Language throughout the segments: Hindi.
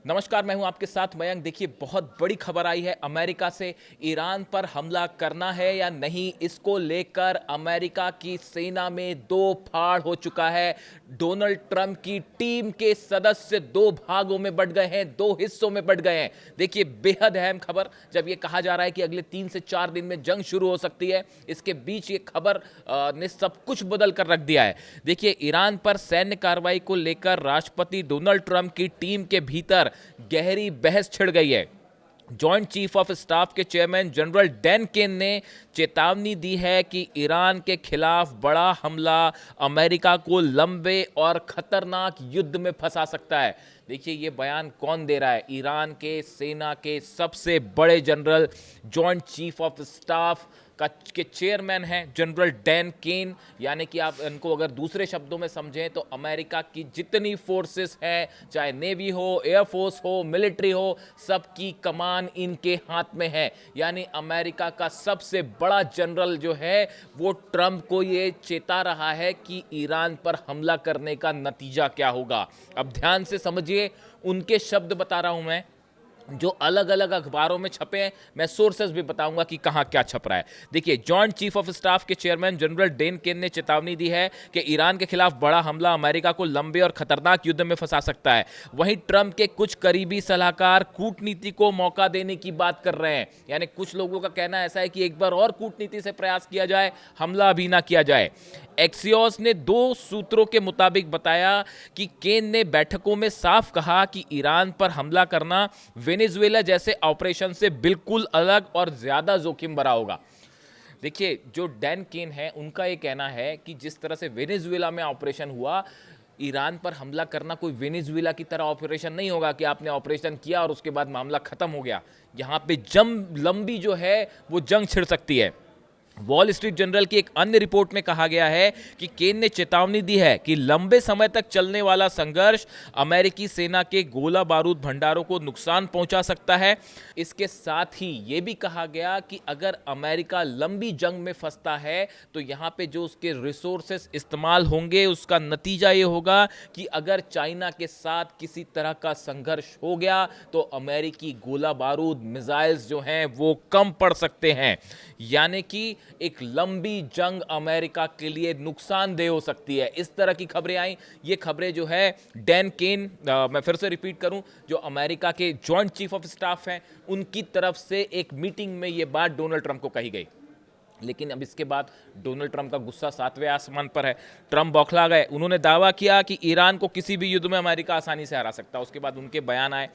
नमस्कार, मैं हूं आपके साथ मयंक। देखिए, बहुत बड़ी खबर आई है अमेरिका से। ईरान पर हमला करना है या नहीं, इसको लेकर अमेरिका की सेना में दो फाड़ हो चुका है। डोनाल्ड ट्रंप की टीम के सदस्य दो भागों में बंट गए हैं, दो हिस्सों में बंट गए हैं। देखिए, बेहद अहम खबर, जब ये कहा जा रहा है कि अगले 3 से 4 दिन में जंग शुरू हो सकती है, इसके बीच ये खबर ने सब कुछ बदल कर रख दिया है। देखिए, ईरान पर सैन्य कार्रवाई को लेकर राष्ट्रपति डोनाल्ड ट्रंप की टीम के भीतर गहरी बहस छिड़ गई है। जॉइंट चीफ ऑफ स्टाफ के चेयरमैन जनरल डैन केन ने चेतावनी दी है कि ईरान के खिलाफ बड़ा हमला अमेरिका को लंबे और खतरनाक युद्ध में फंसा सकता है। देखिए, ये बयान कौन दे रहा है? ईरान के सेना के सबसे बड़े general, joint chief of staff के चेयरमैन हैं जनरल डैन केन। यानी कि आप इनको अगर दूसरे शब्दों में समझें तो अमेरिका की जितनी फोर्सेस हैं, चाहे नेवी हो, एयरफोर्स हो, मिलिट्री हो, सबकी कमान इनके हाथ में है। यानी अमेरिका का सबसे बड़ा जनरल जो है वो ट्रंप को ये चेता रहा है कि ईरान पर हमला करने का नतीजा क्या होगा। अब ध्यान से समझिए, उनके शब्द बता रहा हूं मैं, जो अलग अलग अखबारों में छपे हैं। मैं सोर्सेस भी बताऊंगा कि कहां क्या छप रहा है। देखिए, जॉइंट चीफ ऑफ स्टाफ के चेयरमैन जनरल डैन केन ने चेतावनी दी है कि ईरान के खिलाफ बड़ा हमला अमेरिका को लंबे और खतरनाक युद्ध में फंसा सकता है। वहीं ट्रंप के कुछ करीबी सलाहकार कूटनीति को मौका देने की बात कर रहे हैं। यानी कुछ लोगों का कहना ऐसा है कि एक बार और कूटनीति से प्रयास किया जाए, हमला अभी ना किया जाए। एक्सियोस ने 2 सूत्रों के मुताबिक बताया कि केन ने बैठकों में साफ कहा कि ईरान पर हमला करना वेनेजुएला जैसे ऑपरेशन से बिल्कुल अलग और ज्यादा जोखिम भरा होगा। देखिए, जो डैन केन है उनका ये कहना है कि जिस तरह से वेनेजुएला में ऑपरेशन हुआ, ईरान पर हमला करना कोई वेनेजुएला की तरह ऑपरेशन नहीं होगा कि आपने ऑपरेशन किया और उसके बाद मामला खत्म हो गया। यहां पे लंबी जो है वो जंग छिड़ सकती है। वॉल स्ट्रीट जर्नल की एक अन्य रिपोर्ट में कहा गया है कि केन ने चेतावनी दी है कि लंबे समय तक चलने वाला संघर्ष अमेरिकी सेना के गोला बारूद भंडारों को नुकसान पहुंचा सकता है। इसके साथ ही यह भी कहा गया कि अगर अमेरिका लंबी जंग में फंसता है तो यहां पे जो उसके रिसोर्सेस इस्तेमाल होंगे, उसका नतीजा यह होगा कि अगर चाइना के साथ किसी तरह का संघर्ष हो गया तो अमेरिकी गोला बारूद मिसाइल्स जो हैं वो कम पड़ सकते हैं। यानी कि एक लंबी जंग अमेरिका के लिए नुकसानदेह हो सकती है। इस तरह की खबरें आई। ये खबरें जो है डैन केन, मैं फिर से रिपीट करूं, जो अमेरिका के जॉइंट चीफ ऑफ स्टाफ हैं, उनकी तरफ से एक मीटिंग में ये बात डोनाल्ड ट्रंप को कही गई। लेकिन अब इसके बाद डोनाल्ड ट्रंप का गुस्सा 7वें आसमान पर है। ट्रंप बौखला गए। उन्होंने दावा किया कि ईरान को किसी भी युद्ध में अमेरिका आसानी से हरा सकता है। उसके बाद उनके बयान आए।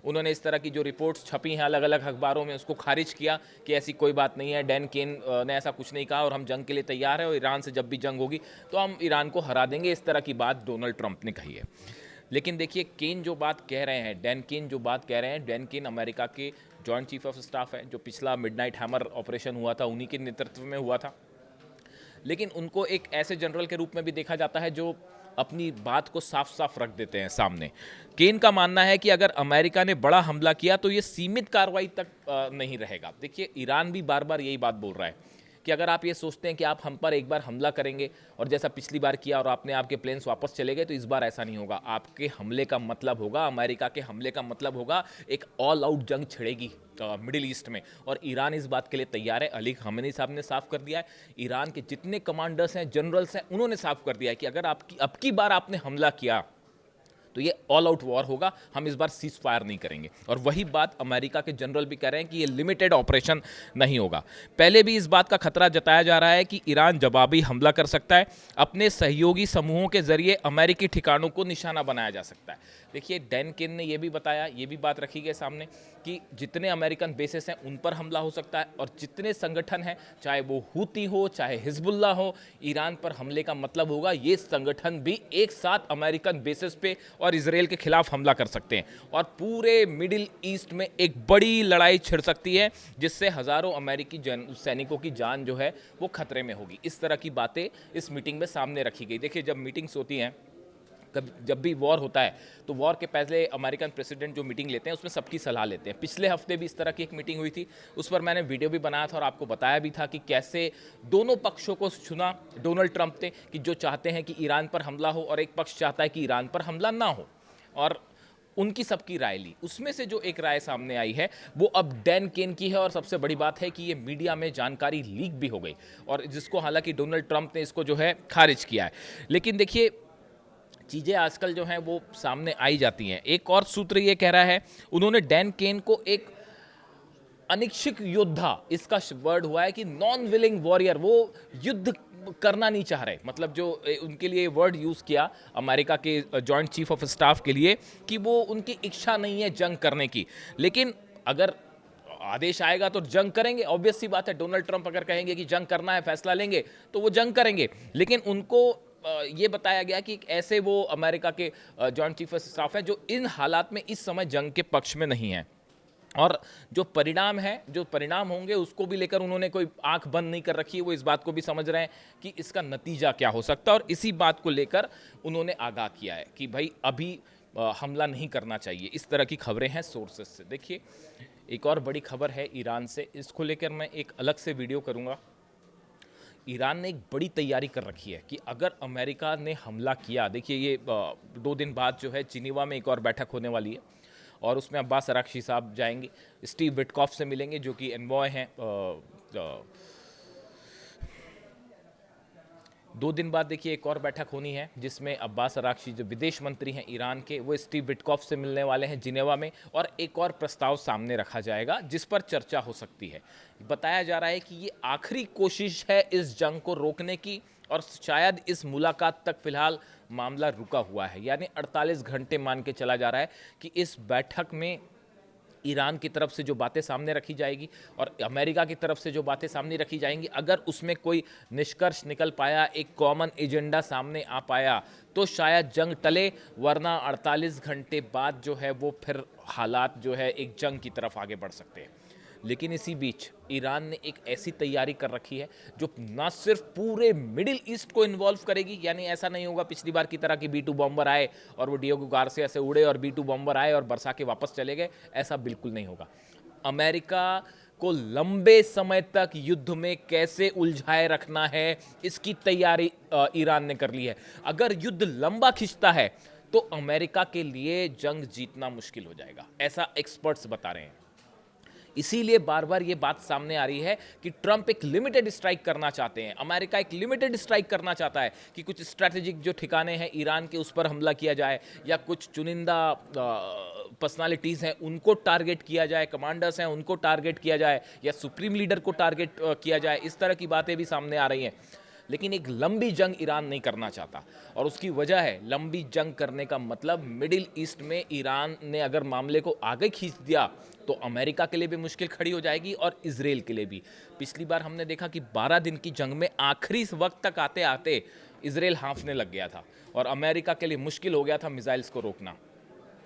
उन्होंने इस तरह की जो रिपोर्ट्स छपी हैं अलग अलग अखबारों में, उसको खारिज किया कि ऐसी कोई बात नहीं है, डैन केन ने ऐसा कुछ नहीं कहा और हम जंग के लिए तैयार हैं और ईरान से जब भी जंग होगी तो हम ईरान को हरा देंगे। इस तरह की बात डोनाल्ड ट्रंप ने कही है। लेकिन देखिए, केन जो बात कह रहे हैं, डैन केन जो बात कह रहे हैं, डैन केन अमेरिका के जॉइंट चीफ ऑफ स्टाफ है। जो पिछला मिडनाइट हैमर ऑपरेशन हुआ था उन्हीं के नेतृत्व में हुआ था। लेकिन उनको एक ऐसे जनरल के रूप में भी देखा जाता है जो अपनी बात को साफ साफ रख देते हैं सामने। केन का मानना है कि अगर अमेरिका ने बड़ा हमला किया तो ये सीमित कार्रवाई तक नहीं रहेगा। देखिए, ईरान भी बार बार यही बात बोल रहा है कि अगर आप ये सोचते हैं कि आप हम पर एक बार हमला करेंगे और जैसा पिछली बार किया और आपने आपके प्लेन्स वापस चले गए, तो इस बार ऐसा नहीं होगा। आपके हमले का मतलब होगा, अमेरिका के हमले का मतलब होगा एक ऑल आउट जंग छिड़ेगी मिडिल ईस्ट में। और ईरान इस बात के लिए तैयार है। अली खमेनी साहब ने साफ कर दिया है, ईरान के जितने कमांडर्स हैं, जनरल्स हैं, उन्होंने साफ कर दिया है कि अगर अब की बार आपने हमला किया तो ये ऑल आउट वॉर होगा, हम इस बार सीज फायर नहीं करेंगे। और वही बात अमेरिका के जनरल भी कह रहे हैं कि ये लिमिटेड ऑपरेशन नहीं होगा। पहले भी इस बात का खतरा जताया जा रहा है कि ईरान जवाबी हमला कर सकता है। अपने सहयोगी समूहों के जरिए अमेरिकी ठिकानों को निशाना बनाया जा सकता है। देखिए, डैन केन ने यह भी बताया, ये भी बात रखी गई सामने कि जितने अमेरिकन बेसेस हैं उन पर हमला हो सकता है और जितने संगठन हैं, चाहे वो हूती हो चाहे हिजबुल्ला हो, ईरान पर हमले का मतलब होगा ये संगठन भी एक साथ अमेरिकन बेसेस पे और इजराइल के खिलाफ हमला कर सकते हैं और पूरे मिडिल ईस्ट में एक बड़ी लड़ाई छिड़ सकती है, जिससे हजारों अमेरिकी सैनिकों की जान जो है वो खतरे में होगी। इस तरह की बातें इस मीटिंग में सामने रखी गई। देखिए, जब मीटिंग्स होती हैं, जब भी वॉर होता है तो वॉर के पहले अमेरिकन प्रेसिडेंट जो मीटिंग लेते हैं उसमें सबकी सलाह लेते हैं। पिछले हफ्ते भी इस तरह की एक मीटिंग हुई थी, उस पर मैंने वीडियो भी बनाया था और आपको बताया भी था कि कैसे दोनों पक्षों को चुना डोनाल्ड ट्रंप ने, कि जो चाहते हैं कि ईरान पर हमला हो और एक पक्ष चाहता है कि ईरान पर हमला ना हो। और उनकी सबकी राय ली। उसमें से जो एक राय सामने आई है वो अब डैन केन की है, और सबसे बड़ी बात है कि ये मीडिया में जानकारी लीक भी हो गई, और जिसको हालांकि डोनाल्ड ट्रंप ने इसको जो है खारिज किया है। लेकिन देखिए, चीज़ें आजकल जो हैं वो सामने आई जाती हैं। एक और सूत्र ये कह रहा है, उन्होंने डैन केन को एक अनिच्छुक योद्धा, इसका वर्ड हुआ है कि नॉन विलिंग वॉरियर, वो युद्ध करना नहीं चाह रहे। मतलब जो उनके लिए वर्ड यूज़ किया अमेरिका के जॉइंट चीफ ऑफ स्टाफ के लिए, कि वो उनकी इच्छा नहीं है जंग करने की। लेकिन अगर आदेश आएगा तो जंग करेंगे, ऑब्वियस सी बात है। डोनाल्ड ट्रंप अगर कहेंगे कि जंग करना है, फैसला लेंगे, तो वो जंग करेंगे। लेकिन उनको ये बताया गया कि ऐसे वो अमेरिका के जॉइंट चीफ ऑफ स्टाफ हैं जो इन हालात में इस समय जंग के पक्ष में नहीं है। और जो परिणाम होंगे उसको भी लेकर उन्होंने कोई आंख बंद नहीं कर रखी है। वो इस बात को भी समझ रहे हैं कि इसका नतीजा क्या हो सकता है, और इसी बात को लेकर उन्होंने आगाह किया है कि भाई अभी हमला नहीं करना चाहिए। इस तरह की खबरें हैं सोर्सेस से। देखिए, एक और बड़ी खबर है ईरान से, इसको लेकर मैं एक अलग से वीडियो करूंगा। ईरान ने एक बड़ी तैयारी कर रखी है कि अगर अमेरिका ने हमला किया, देखिए ये 2 दिन बाद जो है जिनीवा में एक और बैठक होने वाली है, और उसमें अब्बास अराक्ची साहब जाएंगे, स्टीव विटकॉफ से मिलेंगे जो कि एनवॉय हैं। 2 दिन बाद देखिए एक और बैठक होनी है, जिसमें अब्बास अराक्ची जो विदेश मंत्री हैं ईरान के, वो स्टीव विटकॉफ से मिलने वाले हैं जिनेवा में, और एक और प्रस्ताव सामने रखा जाएगा जिस पर चर्चा हो सकती है। बताया जा रहा है कि ये आखिरी कोशिश है इस जंग को रोकने की, और शायद इस मुलाकात तक फिलहाल मामला रुका हुआ है। यानी 48 घंटे मान के चला जा रहा है कि इस बैठक में ईरान की तरफ से जो बातें सामने रखी जाएगी और अमेरिका की तरफ से जो बातें सामने रखी जाएंगी, अगर उसमें कोई निष्कर्ष निकल पाया, एक कॉमन एजेंडा सामने आ पाया, तो शायद जंग टले। वरना 48 घंटे बाद जो है वो फिर हालात जो है एक जंग की तरफ आगे बढ़ सकते हैं। लेकिन इसी बीच ईरान ने एक ऐसी तैयारी कर रखी है जो ना सिर्फ पूरे मिडिल ईस्ट को इन्वॉल्व करेगी, यानी ऐसा नहीं होगा पिछली बार की तरह कि B-2 बॉम्बर आए और वो डिएगो गार्सिया से उड़े और B-2 बॉम्बर आए और बरसा के वापस चले गए। ऐसा बिल्कुल नहीं होगा। अमेरिका को लंबे समय तक युद्ध में कैसे उलझाए रखना है, इसकी तैयारी ईरान ने कर ली है। अगर युद्ध लंबा खिंचता है तो अमेरिका के लिए जंग जीतना मुश्किल हो जाएगा, ऐसा एक्सपर्ट्स बता रहे हैं। इसीलिए बार बार ये बात सामने आ रही है कि ट्रंप एक लिमिटेड स्ट्राइक करना चाहते हैं, अमेरिका एक लिमिटेड स्ट्राइक करना चाहता है कि कुछ स्ट्रैटेजिक जो ठिकाने हैं ईरान के उस पर हमला किया जाए, या कुछ चुनिंदा पर्सनालिटीज़ हैं उनको टारगेट किया जाए, कमांडर्स हैं उनको टारगेट किया जाए, या सुप्रीम लीडर को टारगेट किया जाए। इस तरह की बातें भी सामने आ रही हैं। लेकिन एक लंबी जंग ईरान नहीं करना चाहता, और उसकी वजह है, लंबी जंग करने का मतलब मिडिल ईस्ट में ईरान ने अगर मामले को आगे खींच दिया तो अमेरिका के लिए भी मुश्किल खड़ी हो जाएगी और इजराइल के लिए भी। पिछली बार हमने देखा कि 12 दिन की जंग में आखिरी वक्त तक आते आते इजराइल हाँफने लग गया था, और अमेरिका के लिए मुश्किल हो गया था मिसाइल्स को रोकना।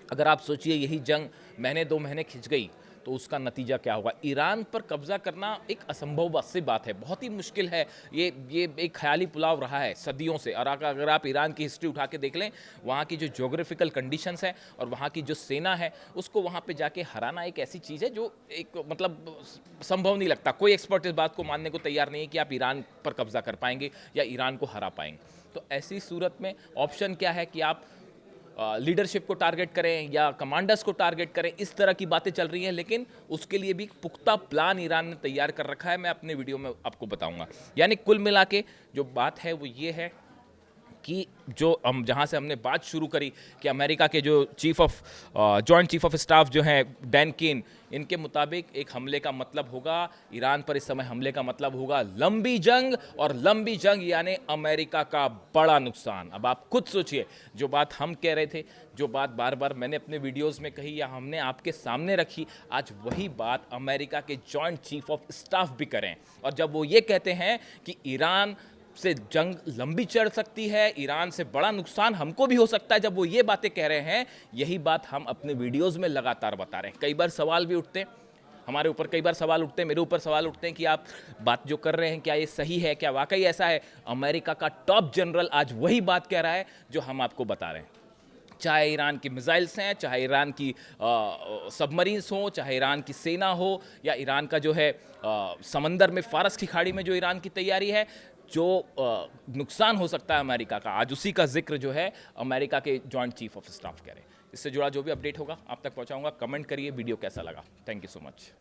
अगर आप सोचिए यही जंग महीने 2 महीने खिंच गई तो उसका नतीजा क्या होगा। ईरान पर कब्जा करना एक असंभव सी बात है, बहुत ही मुश्किल है। ये एक ख्याली पुलाव रहा है सदियों से। और अगर आप ईरान की हिस्ट्री उठा के देख लें, वहाँ की जो ज्योग्राफिकल कंडीशंस है और वहाँ की जो सेना है, उसको वहाँ पे जाके हराना एक ऐसी चीज़ है जो एक मतलब संभव नहीं लगता। कोई एक्सपर्ट इस बात को मानने को तैयार नहीं है कि आप ईरान पर कब्जा कर पाएंगे या ईरान को हरा पाएंगे। तो ऐसी सूरत में ऑप्शन क्या है कि आप लीडरशिप को टारगेट करें या कमांडर्स को टारगेट करें, इस तरह की बातें चल रही हैं। लेकिन उसके लिए भी पुख्ता प्लान ईरान ने तैयार कर रखा है, मैं अपने वीडियो में आपको बताऊंगा। यानी कुल मिला के जो बात है वो ये है कि जो हम जहाँ से हमने बात शुरू करी कि अमेरिका के जो जॉइंट चीफ ऑफ स्टाफ जो हैं डैन केन, इनके मुताबिक एक हमले का मतलब होगा, ईरान पर इस समय हमले का मतलब होगा लंबी जंग, और लंबी जंग यानी अमेरिका का बड़ा नुकसान। अब आप खुद सोचिए, जो बात हम कह रहे थे, जो बात बार बार मैंने अपने वीडियोस में कही या हमने आपके सामने रखी, आज वही बात अमेरिका के जॉइंट चीफ ऑफ स्टाफ भी करें। और जब वो ये कहते हैं कि ईरान से जंग लंबी चढ़ सकती है, ईरान से बड़ा नुकसान हमको भी हो सकता है, जब वो ये बातें कह रहे हैं, यही बात हम अपने वीडियोस में लगातार बता रहे हैं। कई बार सवाल भी उठते हैं हमारे ऊपर, कई बार सवाल उठते हैं, मेरे ऊपर सवाल उठते हैं कि आप बात जो कर रहे हैं क्या ये सही है, क्या वाकई ऐसा है। अमेरिका का टॉप जनरल आज वही बात कह रहा है जो हम आपको बता रहे हैं। चाहे ईरान की मिसाइल्स हैं, चाहे ईरान की सबमरीन्स हो, चाहे ईरान की सेना हो, या ईरान का जो है समंदर में फारस की खाड़ी में जो ईरान की तैयारी है, जो नुकसान हो सकता है अमेरिका का, आज उसी का जिक्र जो है अमेरिका के जॉइंट चीफ ऑफ स्टाफ कह रहे हैं। इससे जुड़ा जो भी अपडेट होगा आप तक पहुंचाऊंगा। कमेंट करिए वीडियो कैसा लगा। Thank you so much.